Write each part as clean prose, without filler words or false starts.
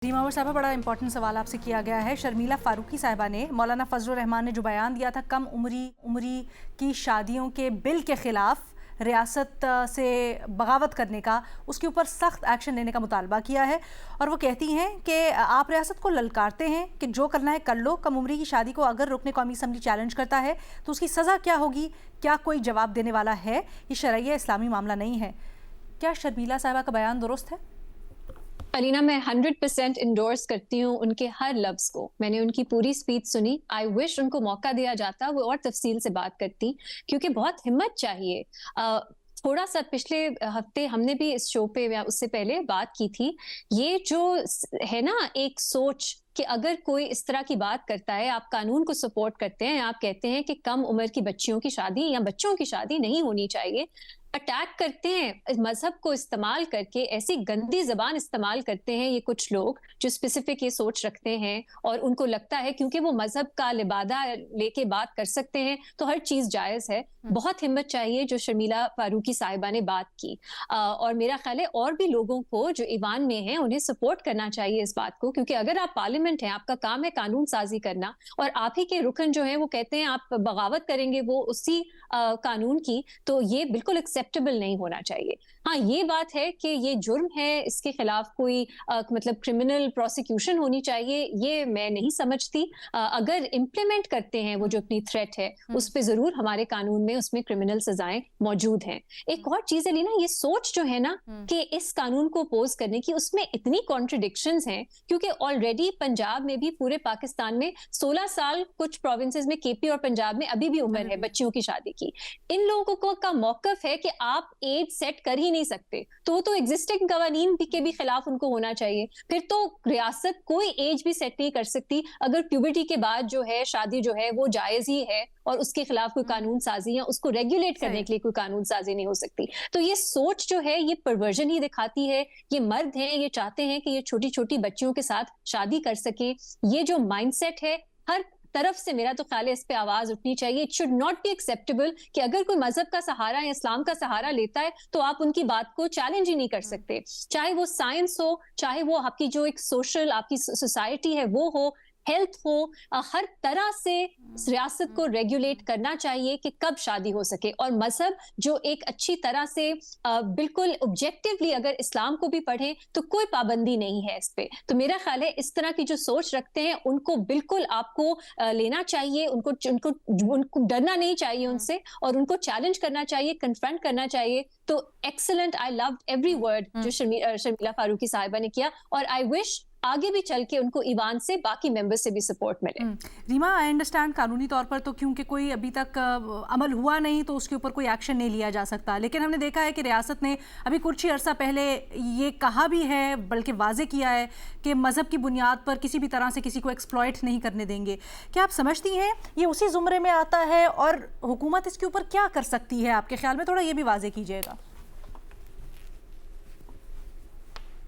रीमा साहबा, बड़ा इंपॉर्टेंट सवाल आपसे किया गया है। शर्मिला फारूकी साहिबा ने मौलाना फजल रहमान ने जो बयान दिया था कम उम्री की शादियों के बिल के खिलाफ रियासत से बगावत करने का, उसके ऊपर सख्त एक्शन लेने का मुतालबा किया है। और वो कहती हैं कि आप रियासत को ललकारते हैं कि जो करना है कर लो, कम उम्री की शादी को अगर रुकने कौमी असम्बली चैलेंज करता है तो उसकी सज़ा क्या होगी, क्या कोई जवाब देने वाला है? ये शरईया इस्लामी मामला नहीं है। क्या शर्मिला साहिबा का बयान दुरुस्त है? अलीना, मैं 100% इंडोर्स करती हूँ उनके हर लफ्ज को। मैंने उनकी पूरी स्पीच सुनी। आई विश उनको मौका दिया जाता, वो और तफसील से बात करती, क्योंकि बहुत हिम्मत चाहिए। थोड़ा सा पिछले हफ्ते हमने भी इस शो पे या उससे पहले बात की थी। ये जो है ना, एक सोच कि अगर कोई इस तरह की बात करता है, आप कानून को सपोर्ट करते हैं, आप कहते हैं कि कम उम्र की बच्चियों की शादी या बच्चों की शादी नहीं होनी चाहिए, अटैक करते हैं मजहब को इस्तेमाल करके, ऐसी गंदी जबान इस्तेमाल करते हैं ये कुछ लोग जो स्पेसिफिक ये सोच रखते हैं और उनको लगता है क्योंकि वो मजहब का लिबादा लेके बात कर सकते हैं तो हर चीज जायज है। बहुत हिम्मत चाहिए जो शर्मिला फारूकी साहिबा ने बात की। और मेरा ख्याल है और भी लोगों को जो ईवान में हैं उन्हें सपोर्ट करना चाहिए इस बात को, क्योंकि अगर आप पार्लियामेंट हैं, आपका काम है कानून साजी करना, और आप ही के रुकन जो है वो कहते हैं आप बगावत करेंगे वो उसी कानून की, तो ये बिल्कुल एक्सेप्टेबल नहीं होना चाहिए। हाँ, ये बात है कि ये जुर्म है, इसके खिलाफ कोई मतलब क्रिमिनल प्रोसिक्यूशन होनी चाहिए, ये मैं नहीं समझती। अगर इम्प्लीमेंट करते हैं वो जो अपनी थ्रेट है उस पर जरूर हमारे कानून में उसमें क्रिमिनल सजाएं मौजूद हैं। एक और चीज है लीना, ये सोच जो है ना कि इस कानून को अपोज करने की, उसमें इतनी कॉन्ट्रडिक्शंस हैं, क्योंकि ऑलरेडी पंजाब में भी, पूरे पाकिस्तान में 16 साल कुछ प्रोविंसेस में, केपी और पंजाब में अभी भी उम्र है बच्चियों की शादी की। इन लोगों को का मौकफ है कि आप एज सेट कर ही नहीं सकते, तो वो तो एग्जिस्टिंग कवानीन के भी खिलाफ उनको होना चाहिए। फिर तो रियासत कोई एज भी सेट नहीं कर सकती अगर प्यूबर्टी के बाद जो है शादी जो है वो जायज ही है और उसके खिलाफ कोई कानून साजी या उसको रेगुलेट करने के लिए कोई कानून साजी नहीं हो सकती। तो ये सोच जो है ये परवर्जन ही दिखाती है। ये मर्द हैं, ये चाहते हैं कि ये छोटी छोटी बच्चियों के साथ शादी कर सके। ये जो माइंडसेट है, हर तरफ से मेरा तो ख्याल है इस पे आवाज उठनी चाहिए। It should not be acceptable कि अगर कोई मजहब का सहारा या इस्लाम का सहारा लेता है तो आप उनकी बात को चैलेंज ही नहीं कर सकते, चाहे वो साइंस हो, चाहे वो आपकी जो एक सोशल आपकी सोसाइटी है वो हो, हेल्थ हो, हर तरह से रियासत को रेगुलेट करना चाहिए कि कब शादी हो सके। और मजहब जो एक अच्छी तरह से बिल्कुल ऑब्जेक्टिवली अगर इस्लाम को भी पढ़े तो कोई पाबंदी नहीं है इस पे। तो मेरा ख्याल है इस तरह की जो सोच रखते हैं उनको बिल्कुल आपको लेना चाहिए, उनको उनको उनको डरना नहीं चाहिए उनसे, और उनको चैलेंज करना चाहिए, कन्फ्रंट करना चाहिए। तो excellent, I loved every word जो शर्मिला फारूकी साहिबा ने किया, और आई विश आगे भी चल के उनको ईवान से बाकी मेंबर्स से भी सपोर्ट मिले। रीमा, आई अंडरस्टैंड कानूनी तौर पर तो क्योंकि कोई अभी तक अमल हुआ नहीं तो उसके ऊपर कोई एक्शन नहीं लिया जा सकता, लेकिन हमने देखा है कि रियासत ने अभी कुछ ही अरसा पहले ये कहा भी है, बल्कि वाजे किया है कि मज़हब की बुनियाद पर किसी भी तरह से किसी को एक्सप्लॉइट नहीं करने देंगे। क्या आप समझती हैं ये उसी ज़ुमरे में आता है, और हुकूमत इसके ऊपर क्या कर सकती है आपके ख्याल में? थोड़ा ये भी वाजे कीजिएगा।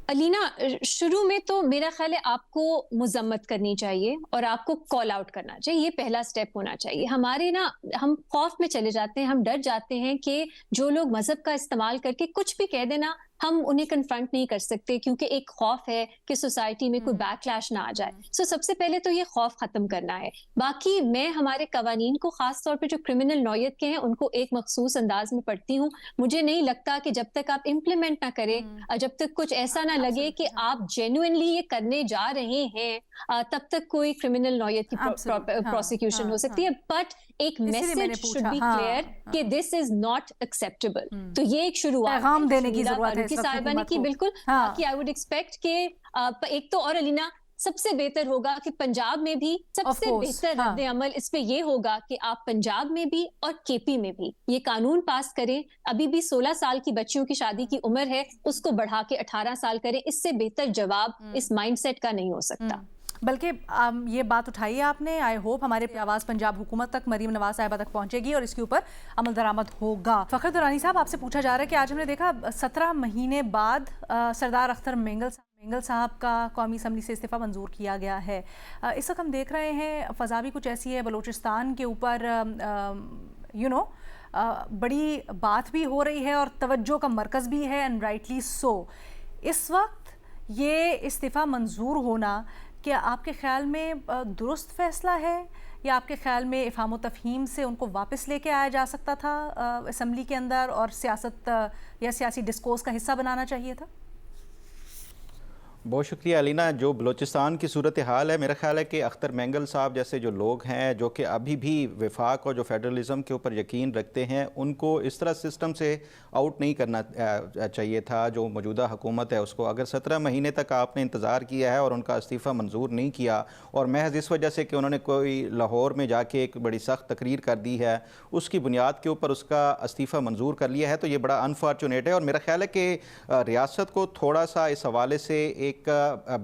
अलीना, शुरू में तो मेरा ख्याल है आपको मुजम्मत करनी चाहिए और आपको कॉल आउट करना चाहिए, ये पहला स्टेप होना चाहिए। हमारे ना, हम खौफ में चले जाते हैं, हम डर जाते हैं कि जो लोग मजहब का इस्तेमाल करके कुछ भी कह देना, हम उन्हें कन्फ्रंट नहीं कर सकते, क्योंकि एक खौफ है कि सोसाइटी में कोई बैकलैश ना आ जाए। सो सबसे पहले तो ये खौफ खत्म करना है। बाकी मैं हमारे कवानीन को, खास तौर पे जो क्रिमिनल नौयत के हैं, उनको एक मखसूस अंदाज में पढ़ती हूँ। मुझे नहीं लगता कि जब तक आप इम्प्लीमेंट ना करें, जब तक कुछ ऐसा ना लगे कि आप जेन्युइनली ये करने जा रहे हैं, तब तक कोई क्रिमिनल नौयत की प्रोसिक्यूशन हो सकती है। बट एक मैसेज शुड बी क्लियर कि दिस इज नॉट एक्सेप्टेबल। तो ये एक शुरुआत पैगाम देने की जरूरत है साहिबा ने की, बिल्कुल। बाकी आई वुड एक्सपेक्ट कि एक तो, और अलीना, सबसे बेहतर होगा कि पंजाब में भी सबसे बेहतर रद्द अमल इस पे ये होगा कि आप पंजाब में भी और केपी में भी ये कानून पास करें। अभी भी 16 साल की बच्चियों की शादी की उम्र है, उसको बढ़ा के 18 साल करें। इससे बेहतर जवाब इस माइंडसेट का नहीं हो सकता। बल्कि ये बात उठाई आपने, आई होप हमारे आवाज़ पंजाब हुकूमत तक, मरीम नवाज साहिबा तक पहुंचेगी और इसके ऊपर अमल दरामद होगा। फ़खर दुरानी साहब, आपसे पूछा जा रहा है कि आज हमने देखा 17 महीने बाद सरदार अख्तर मेंगल साहब का कौमी असम्बली से इस्तीफ़ा मंजूर किया गया है। इस वक्त हम देख रहे हैं फ़ज़ा भी कुछ ऐसी है, बलूचिस्तान के ऊपर बड़ी बात भी हो रही है और तवज्जो का मरकज़ भी है, एंड राइटली सो। इस वक्त یہ استعفیٰ منظور ہونا کیا آپ کے خیال میں درست فیصلہ ہے، یا آپ کے خیال میں افہام و تفہیم سے ان کو واپس لے کے آیا جا سکتا تھا اسمبلی کے اندر اور سیاست یا سیاسی ڈسکورس کا حصہ بنانا چاہیے تھا؟ بہت شکریہ علینا. جو بلوچستان کی صورتحال ہے، میرا خیال ہے کہ اختر مینگل صاحب جیسے جو لوگ ہیں جو کہ ابھی بھی وفاق اور جو فیڈرلزم کے اوپر یقین رکھتے ہیں، ان کو اس طرح سسٹم سے آؤٹ نہیں کرنا چاہیے تھا. جو موجودہ حکومت ہے اس کو اگر 17 مہینے تک آپ نے انتظار کیا ہے اور ان کا استعفیٰ منظور نہیں کیا، اور محض اس وجہ سے کہ انہوں نے کوئی لاہور میں جا کے ایک بڑی سخت تقریر کر دی ہے، اس کی بنیاد کے اوپر اس کا استعفیٰ منظور کر لیا ہے، تو یہ بڑا انفارچونیٹ ہے. اور میرا خیال ہے کہ ریاست کو تھوڑا سا اس حوالے سے ایک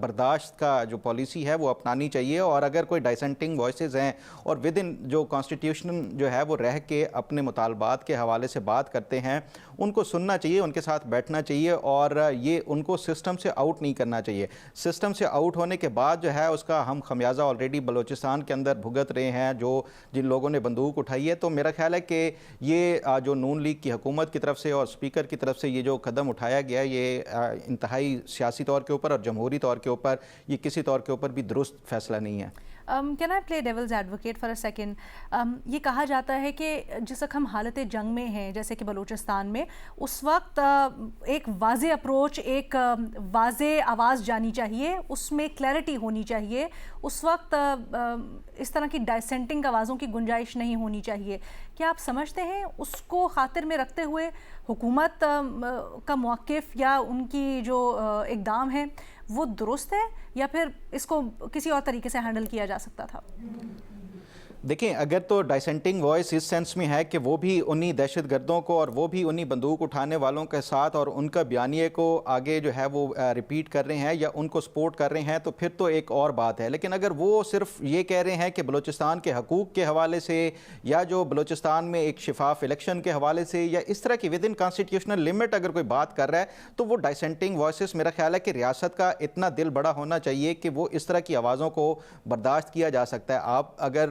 برداشت کا جو پالیسی ہے وہ اپنانی چاہیے. اور اگر کوئی ڈائسنٹنگ وائسز ہیں اور ود ان جو کانسٹیٹیوشن جو ہے وہ رہ کے اپنے مطالبات کے حوالے سے بات کرتے ہیں، ان کو سننا چاہیے، ان کے ساتھ بیٹھنا چاہیے، اور یہ ان کو سسٹم سے آؤٹ نہیں کرنا چاہیے. سسٹم سے آؤٹ ہونے کے بعد جو ہے اس کا ہم خمیازہ آلریڈی بلوچستان کے اندر بھگت رہے ہیں، جن لوگوں نے بندوق اٹھائی ہے. تو میرا خیال ہے کہ یہ جو نون لیگ کی حکومت کی طرف سے اور اسپیکر کی طرف سے یہ جو قدم اٹھایا گیا ہے، یہ انتہائی سیاسی طور کے اوپر اور جمہوری طور کے اوپر یہ کسی طور کے اوپر بھی درست فیصلہ نہیں ہے. Can I play devil's advocate for a second? یہ کہا جاتا ہے کہ جس وقت ہم حالت جنگ میں ہیں جیسے کہ بلوچستان میں، اس وقت ایک واضح اپروچ، ایک واضح آواز جانی چاہیے، اس میں کلیئرٹی ہونی چاہیے. اس وقت اس طرح کی ڈائسینٹنگ آوازوں کی گنجائش نہیں ہونی چاہیے. کیا آپ سمجھتے ہیں اس کو خاطر میں رکھتے ہوئے حکومت کا موقف یا ان کی جو اقدام ہے وہ درست ہے، یا پھر اس کو کسی اور طریقے سے ہینڈل کیا جا سکتا تھا؟ دیکھیں، اگر تو ڈائسنٹنگ وائس اس سینس میں ہے کہ وہ بھی انہی دہشت گردوں کو اور وہ بھی انہی بندوق اٹھانے والوں کے ساتھ اور ان کا بیانیے کو آگے جو ہے وہ ریپیٹ کر رہے ہیں یا ان کو سپورٹ کر رہے ہیں، تو پھر تو ایک اور بات ہے. لیکن اگر وہ صرف یہ کہہ رہے ہیں کہ بلوچستان کے حقوق کے حوالے سے یا جو بلوچستان میں ایک شفاف الیکشن کے حوالے سے یا اس طرح کی ود ان کانسٹیٹیوشنل لمٹ اگر کوئی بات کر رہا ہے، تو وہ ڈائسنٹنگ وائسز میرا خیال ہے کہ ریاست کا اتنا دل بڑا ہونا چاہیے کہ وہ اس طرح کی آوازوں کو برداشت کیا جا سکتا ہے. آپ اگر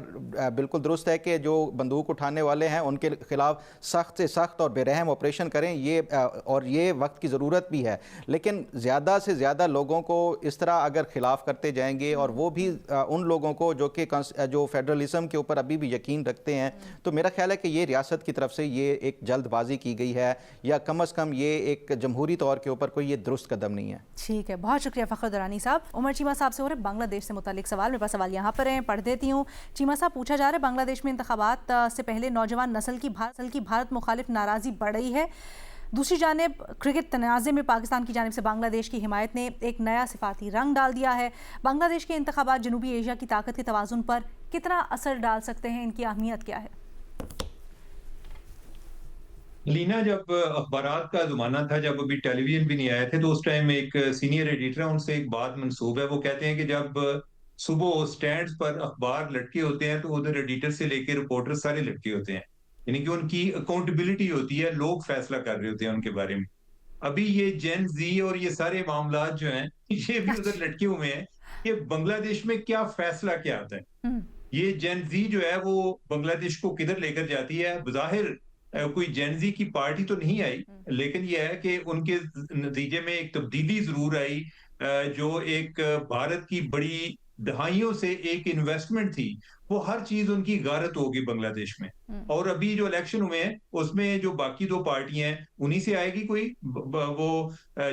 بالکل درست ہے کہ جو بندوق اٹھانے والے ہیں ان کے خلاف سخت سے سخت اور بے رحم آپریشن کریں، یہ وقت کی ضرورت بھی ہے. لیکن زیادہ سے زیادہ لوگوں کو اس طرح اگر خلاف کرتے جائیں گے، اور وہ بھی ان لوگوں کو جو فیڈرلزم کے اوپر ابھی بھی یقین رکھتے ہیں، تو میرا خیال ہے کہ یہ ریاست کی طرف سے یہ ایک جلد بازی کی گئی ہے، یا کم از کم یہ ایک جمہوری طور کے اوپر کوئی یہ درست قدم نہیں ہے. ٹھیک ہے، بہت شکریہ فخر درانی صاحب. عمر چیمہ صاحب سے ہو رہے بنگلہ دیش سے متعلق سوال. میرے پاس سوال یہاں پر ہیں، پڑھ دیتی ہوں. چیمہ صاحب، پوچھا جا رہا ہے بنگلہ دیش میں انتخابات سے پہلے نوجوان نسل کی بھارت مخالف ناراضی بڑھ رہی ہے. دوسری جانب کرکٹ تنازع میں پاکستان کی جانب سے بنگلہ دیش کی حمایت نے ایک نیا صفاتی رنگ ڈال دیا ہے. بنگلہ دیش کے انتخابات جنوبی ایشیا کی طاقت کے توازن پر کتنا اثر ڈال سکتے ہیں؟ ان کی اہمیت کیا ہے؟ لینا، جب اخبارات کا زمانہ تھا، جب ابھی ٹیلی ویژن بھی نہیں آئے تھے، تو اس ٹائم ایک سینئر ایڈیٹر ہے، ان سے ایک بات منسوب ہے. وہ کہتے ہیں کہ جب صبح سٹینڈز پر اخبار لٹکے ہوتے ہیں تو ادھر ایڈیٹر سے لے کے رپورٹر سارے لٹکے ہوتے ہیں، یعنی کہ ان کی اکاؤنٹیبلٹی ہوتی ہے، لوگ فیصلہ کر رہے ہوتے ہیں ان کے بارے میں. ابھی یہ جین زی اور یہ سارے معاملات جو ہیں یہ بھی ادھر لٹکے ہوئے ہیں کہ بنگلہ دیش میں کیا فیصلہ کیا آتا ہے. یہ جین زی جو ہے وہ بنگلہ دیش کو کدھر لے کر جاتی ہے؟ بظاہر کوئی جین زی کی پارٹی تو نہیں آئی، لیکن یہ ہے کہ ان کے نتیجے میں ایک تبدیلی ضرور آئی، جو ایک بھارت کی بڑی دہائیوں سے ایک انویسٹمنٹ تھی، وہ ہر چیز ان کی غارت ہوگی بنگلہ دیش میں. اور ابھی جو الیکشن ہوئے ہیں اس میں جو باقی دو پارٹیاں ہیں انہی سے آئے گی کوئی، وہ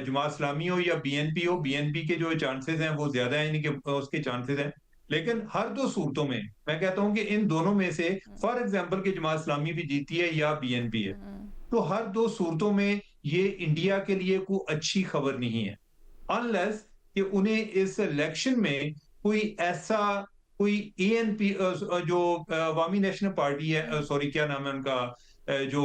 جماعت اسلامی ہو یا بی این پی ہو. بی این پی کے جو چانسز ہیں وہ زیادہ ہیں، یعنی کہ اس کے چانسز ہیں. لیکن ہر دو صورتوں میں میں کہتا ہوں کہ ان دونوں میں سے فار ایگزامپل کہ جماعت اسلامی بھی جیتی ہے یا بی این پی ہے، تو ہر دو صورتوں میں یہ انڈیا کے لیے کوئی اچھی خبر نہیں ہے، انلیس کہ انہیں اس الیکشن میں کوئی ایسا کوئی اے این پی جو عوامی نیشنل پارٹی ہے، سوری کیا نام ہے ان کا، جو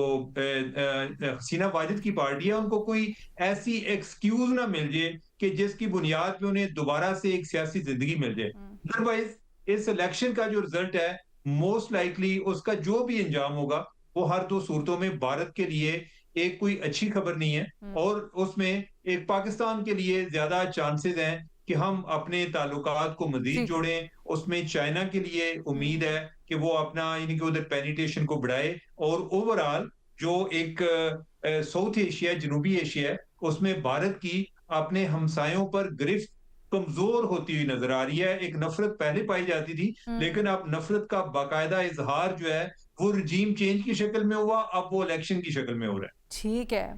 حسینہ واجد کی پارٹی ہے، ان کو کوئی ایسی ایکسکیوز نہ مل جائے کہ جس کی بنیاد پہ انہیں دوبارہ سے ایک سیاسی زندگی مل جائے. ادروائز اس الیکشن کا جو رزلٹ ہے موسٹ لائکلی اس کا جو بھی انجام ہوگا وہ ہر دو صورتوں میں بھارت کے لیے ایک کوئی اچھی خبر نہیں ہے، اور اس میں ایک پاکستان کے لیے زیادہ چانسز ہیں کہ ہم اپنے تعلقات کو مزید جوڑیں. اس میں چائنا کے لیے امید ہے کہ وہ اپنا یعنی کہ ادھر پینیٹیشن کو بڑھائے، اور اوورآل جو ایک ساؤتھ ایشیا، جنوبی ایشیا ہے، اس میں بھارت کی اپنے ہمسایوں پر گرفت کمزور ہوتی ہوئی نظر آ رہی ہے. ایک نفرت پہلے پائی جاتی تھی لیکن اب نفرت کا باقاعدہ اظہار جو ہے وہ رجیم چینج کی شکل میں ہوا, اب وہ الیکشن کی شکل میں ہو رہا ہے. ٹھیک ہے.